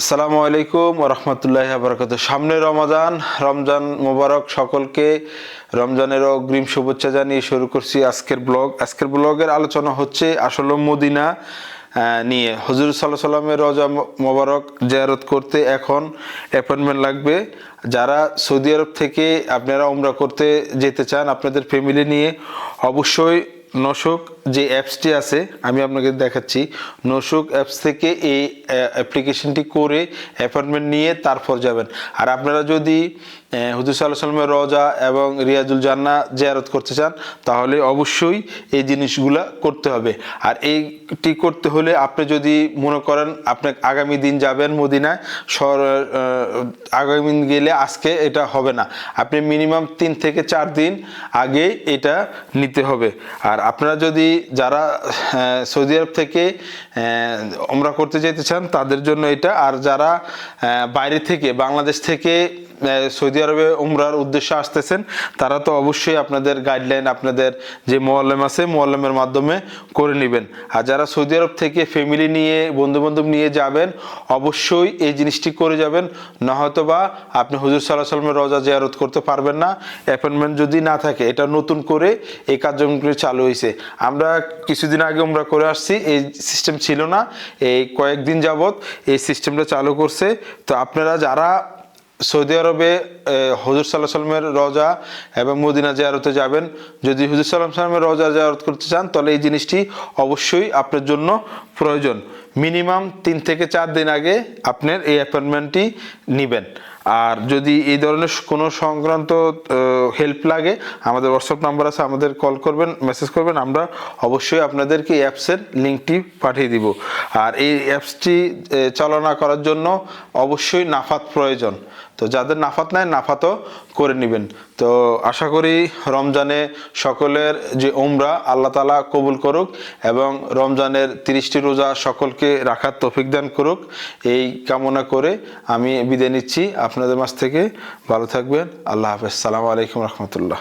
আসসালামু আলাইকুম ওয়া রাহমাতুল্লাহি ওয়া বারাকাতুহু। সামনে রমজান মোবারক। সকলকে রমজানের অগ্রিম শুভেচ্ছা জানিয়ে শুরু করছি আজকের ব্লগের আলোচনা হচ্ছে আসলে মদিনা নিয়ে। হুজুর সাল্লাল্লাহু আলাইহি সাল্লামের রওজা মোবারক জিয়ারত করতে এখন অ্যাপয়েন্টমেন্ট লাগবে। যারা সৌদি আরব থেকে আপনারা উমরা করতে যেতে চান আপনাদের ফ্যামিলি নিয়ে, অবশ্যই নসুক যে অ্যাপসটি আছে আমি আপনাকে দেখাচ্ছি। নসুক অ্যাপস থেকে এই অ্যাপ্লিকেশনটি করে অ্যাপয়েন্টমেন্ট নিয়ে তারপর যাবেন। আর আপনারা যদি হুজুর সাল্লাল্লাহু আলাইহি সাল্লামের রওজা এবং রিয়াজুল জান্নাহ জিয়ারত করতে চান তাহলে অবশ্যই এই জিনিসগুলা করতে হবে। আর এইটি করতে হলে আপনি যদি মনে করেন আপনি আগামী দিন যাবেন মদিনায়, আগামী দিন গেলে আজকে এটা হবে না, আপনি মিনিমাম 3 থেকে 4 দিন আগে এটা নিতে হবে। আর আপনারা যদি যারা সৌদি আরব থেকে উমরা করতে যেতে চান তাদের জন্য এটা। আর যারা বাইরে থেকে বাংলাদেশ থেকে সৌদি আরবে উমরার উদ্দেশ্যে আসতেছেন তারা তো অবশ্যই আপনাদের গাইডলাইন, আপনাদের যে মোয়াল্লেম আছে মোয়াল্লেমের মাধ্যমে করে নেবেন। আর যারা সৌদি আরব থেকে ফ্যামিলি নিয়ে বন্ধুবান্ধব নিয়ে যাবেন অবশ্যই এই জিনিসটি করে যাবেন, না হয়তো বা আপনি হুজুর সাল্লাল্লাহু আলাইহি সাল্লামের রওজা জিয়ারত করতে পারবেন না অ্যাপয়েন্টমেন্ট যদি না থাকে। এটা নতুন করে এই কার্যক্রমটি চালু হয়েছে। আমরা কিছুদিন আগে উমরা করে আসছি, এই সিস্টেম ছিল না, এই কয়েকদিন যাবৎ এই সিস্টেমটা চালু করছে। তো আপনারা যারা সৌদি আরবে হুজুর সাল্লাল্লাহু আলাইহি সাল্লামের রওজা এবং মদিনা জিয়ারতে যাবেন, যদি হুজুর সাল্লাল্লাহু আলাইহি সাল্লামের রওজা জিয়ারত করতে চান তাহলে এই জিনিসটি অবশ্যই আপনার জন্য প্রয়োজন। মিনিমাম 3 থেকে 4 দিন আগে আপনার এই অ্যাপয়েন্টমেন্টটি নেবেন। আর যদি এই ধরনের কোনো সংক্রান্ত হেল্প লাগে আমাদের হোয়াটসঅ্যাপ নাম্বার আছে, আমাদের কল করবেন, মেসেজ করবেন, আমরা অবশ্যই আপনাদেরকে এই অ্যাপসের লিঙ্কটি পাঠিয়ে দিব। আর এই অ্যাপসটি চালনা করার জন্য অবশ্যই নাফাত প্রয়োজন। তো যাদের নাফাত নাই নাফাতও করে নেবেন। তো আশা করি রমজানে সকলের যে উমরা আল্লাহ তাআলা কবুল করুক এবং রমজানের 30টি রোজা সকলকে রাখার তৌফিক দান করুক, এই কামনা করে আমি বিদায় নিচ্ছি আপনাদের মাঝ থেকে। ভালো থাকবেন। আল্লাহ হাফেজ। আসসালামু আলাইকুম রহমতুল্লাহ।